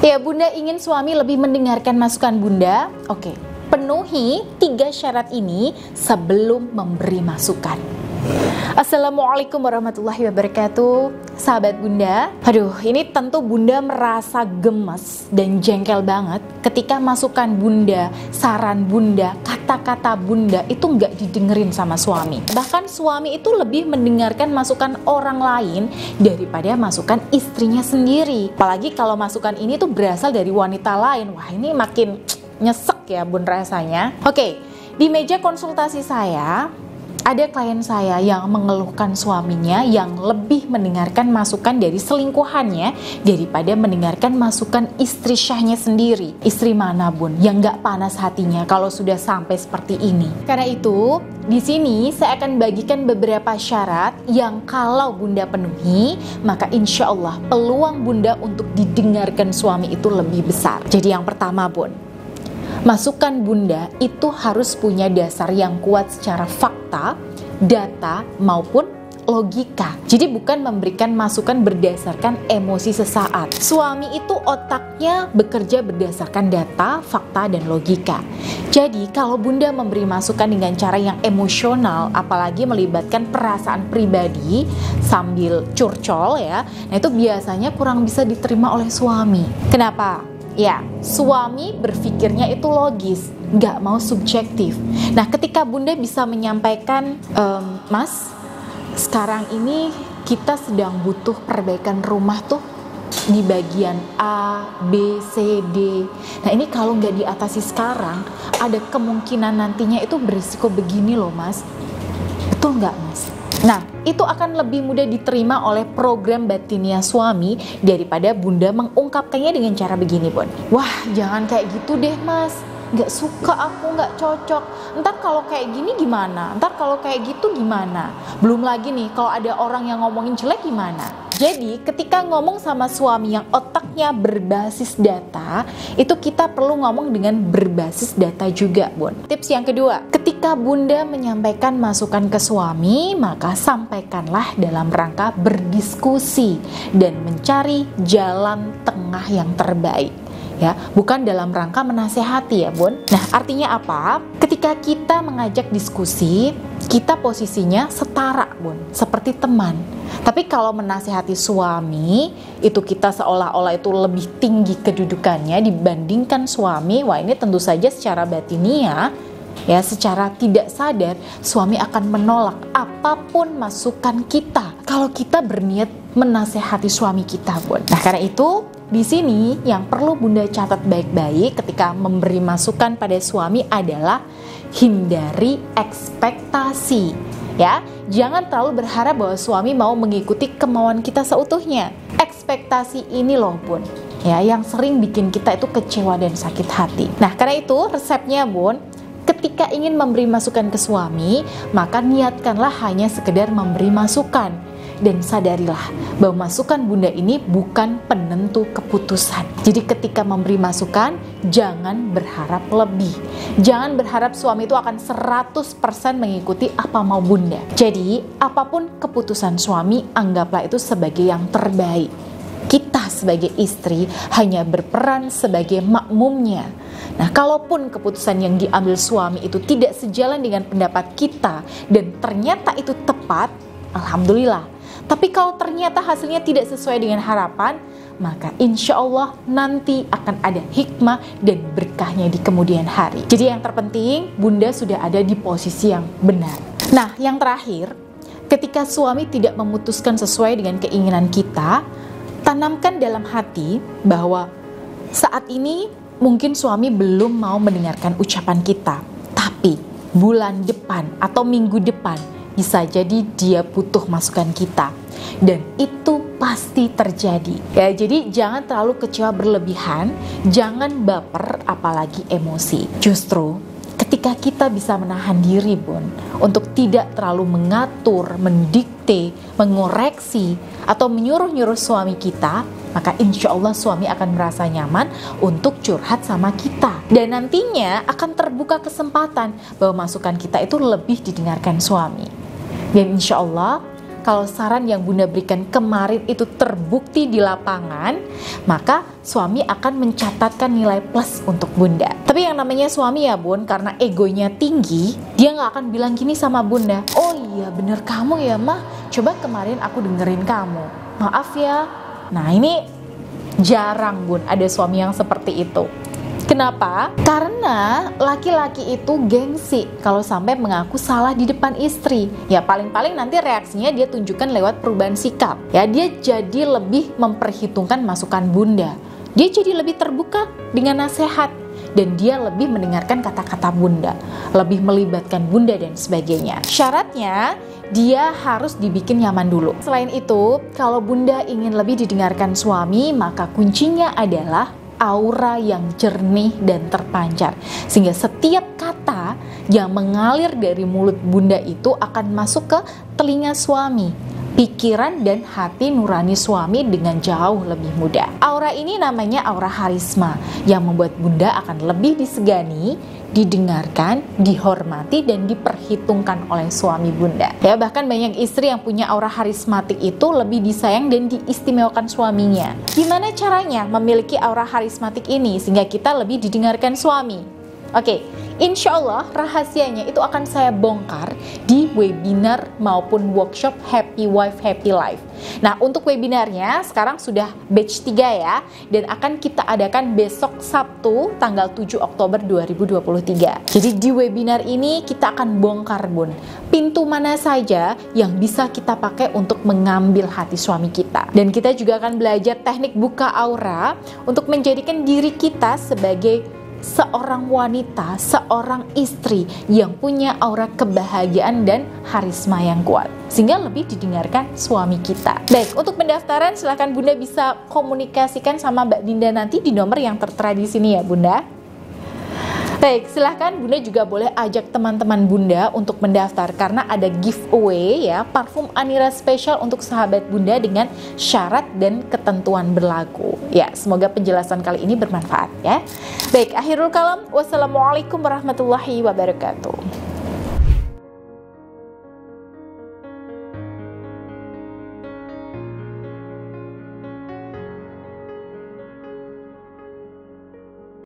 Ya, Bunda ingin suami lebih mendengarkan masukan Bunda? Oke, penuhi 3 syarat ini sebelum memberi masukan. Assalamualaikum warahmatullahi wabarakatuh. Sahabat Bunda, ini tentu Bunda merasa gemes dan jengkel banget ketika masukan Bunda, saran Bunda, kata-kata Bunda itu nggak didengerin sama suami. Bahkan suami itu lebih mendengarkan masukan orang lain daripada masukan istrinya sendiri. Apalagi kalau masukan ini tuh berasal dari wanita lain. Wah, ini makin nyesek ya Bun rasanya. Oke, di meja konsultasi saya ada klien saya yang mengeluhkan suaminya yang lebih mendengarkan masukan dari selingkuhannya daripada mendengarkan masukan istri syahnya sendiri. Istri mana Bun yang gak panas hatinya kalau sudah sampai seperti ini? Karena itu, di sini saya akan bagikan beberapa syarat yang kalau Bunda penuhi, maka insya Allah peluang Bunda untuk didengarkan suami itu lebih besar. Jadi yang pertama Bun, masukan Bunda itu harus punya dasar yang kuat secara fakta, data, maupun logika. Jadi bukan memberikan masukan berdasarkan emosi sesaat. Suami itu otaknya bekerja berdasarkan data, fakta, dan logika. Jadi kalau Bunda memberi masukan dengan cara yang emosional, apalagi melibatkan perasaan pribadi sambil curcol ya, nah itu biasanya kurang bisa diterima oleh suami. Kenapa? Ya, suami berpikirnya itu logis, nggak mau subjektif. Nah, ketika Bunda bisa menyampaikan, Mas, sekarang ini kita sedang butuh perbaikan rumah tuh di bagian A, B, C, D. Nah, ini kalau nggak diatasi sekarang, ada kemungkinan nantinya itu berisiko begini loh, Mas. Betul nggak, Mas? Nah, itu akan lebih mudah diterima oleh program batinnya suami daripada Bunda mengungkapkannya dengan cara begini, Bun. Wah, jangan kayak gitu deh, Mas. Nggak suka aku, nggak cocok. Ntar kalau kayak gini gimana? Ntar kalau kayak gitu gimana? Belum lagi nih, kalau ada orang yang ngomongin jelek gimana? Jadi, ketika ngomong sama suami yang otaknya berbasis data, itu kita perlu ngomong dengan berbasis data juga, Bun. Tips yang kedua, ketika Bunda menyampaikan masukan ke suami, maka sampaikanlah dalam rangka berdiskusi dan mencari jalan tengah yang terbaik. Ya, bukan dalam rangka menasehati ya Bun. Nah, artinya apa? Ketika kita mengajak diskusi, kita posisinya setara Bun, seperti teman. Tapi kalau menasehati suami, itu kita seolah-olah itu lebih tinggi kedudukannya dibandingkan suami. Wah, ini tentu saja secara batinia, ya, secara tidak sadar suami akan menolak apapun masukan kita kalau kita berniat menasehati suami kita Bun. Nah, karena itu di sini yang perlu Bunda catat baik-baik ketika memberi masukan pada suami adalah hindari ekspektasi. Ya, jangan terlalu berharap bahwa suami mau mengikuti kemauan kita seutuhnya. Ekspektasi ini loh Bun, ya, yang sering bikin kita itu kecewa dan sakit hati. Nah, karena itu resepnya Bun, ketika ingin memberi masukan ke suami, maka niatkanlah hanya sekedar memberi masukan. Dan sadarilah bahwa masukan Bunda ini bukan penentu keputusan. Jadi ketika memberi masukan, jangan berharap lebih. Jangan berharap suami itu akan 100% mengikuti apa mau Bunda. Jadi apapun keputusan suami, anggaplah itu sebagai yang terbaik. Kita sebagai istri hanya berperan sebagai makmumnya. Nah, kalaupun keputusan yang diambil suami itu tidak sejalan dengan pendapat kita dan ternyata itu tepat, alhamdulillah. Tapi kalau ternyata hasilnya tidak sesuai dengan harapan, maka insya Allah nanti akan ada hikmah dan berkahnya di kemudian hari. Jadi yang terpenting, Bunda sudah ada di posisi yang benar. Nah, yang terakhir, ketika suami tidak memutuskan sesuai dengan keinginan kita, tanamkan dalam hati bahwa saat ini mungkin suami belum mau mendengarkan ucapan kita, tapi bulan depan atau minggu depan bisa jadi dia butuh masukan kita, dan itu pasti terjadi. Ya, jadi jangan terlalu kecewa berlebihan, jangan baper apalagi emosi. Justru ketika kita bisa menahan diri Bun, untuk tidak terlalu mengatur, mendikte, mengoreksi atau menyuruh-nyuruh suami kita, maka insya Allah suami akan merasa nyaman untuk curhat sama kita. Dan nantinya akan terbuka kesempatan bahwa masukan kita itu lebih didengarkan suami. Dan insya Allah kalau saran yang Bunda berikan kemarin itu terbukti di lapangan, maka suami akan mencatatkan nilai plus untuk bunda. Tapi yang namanya suami ya bun, karena egonya tinggi, dia nggak akan bilang gini sama bunda, oh iya bener kamu ya mah, coba kemarin aku dengerin kamu, maaf ya. Nah ini jarang bun ada suami yang seperti itu. Kenapa? Karena laki-laki itu gengsi kalau sampai mengaku salah di depan istri. Ya paling-paling nanti reaksinya dia tunjukkan lewat perubahan sikap. Ya dia jadi lebih memperhitungkan masukan bunda. Dia jadi lebih terbuka dengan nasihat. Dan dia lebih mendengarkan kata-kata bunda. Lebih melibatkan bunda dan sebagainya. Syaratnya dia harus dibikin nyaman dulu. Selain itu, kalau bunda ingin lebih didengarkan suami, maka kuncinya adalah aura yang jernih dan terpancar, sehingga setiap kata yang mengalir dari mulut bunda itu akan masuk ke telinga suami, pikiran dan hati nurani suami dengan jauh lebih mudah. Aura ini namanya aura harisma, yang membuat bunda akan lebih disegani, didengarkan, dihormati, dan diperhitungkan oleh suami bunda. Ya, bahkan banyak istri yang punya aura harismatik itu lebih disayang dan diistimewakan suaminya. Gimana caranya memiliki aura harismatik ini sehingga kita lebih didengarkan suami? Oke, insya Allah rahasianya itu akan saya bongkar di webinar maupun workshop Happy Wife Happy Life. Nah, untuk webinarnya sekarang sudah batch 3 ya, dan akan kita adakan besok Sabtu tanggal 7 Oktober 2023. Jadi di webinar ini kita akan bongkar bun, pintu mana saja yang bisa kita pakai untuk mengambil hati suami kita. Dan kita juga akan belajar teknik buka aura untuk menjadikan diri kita sebagai seorang wanita, seorang istri yang punya aura kebahagiaan dan harisma yang kuat, sehingga lebih didengarkan suami kita. Baik, untuk pendaftaran silahkan bunda bisa komunikasikan sama Mbak Dinda nanti di nomor yang tertera di sini ya bunda. Baik, silahkan bunda juga boleh ajak teman-teman bunda untuk mendaftar karena ada giveaway ya, parfum Anira spesial untuk sahabat bunda dengan syarat dan ketentuan berlaku. Ya, semoga penjelasan kali ini bermanfaat ya. Baik, akhirul kalam. Wassalamualaikum warahmatullahi wabarakatuh.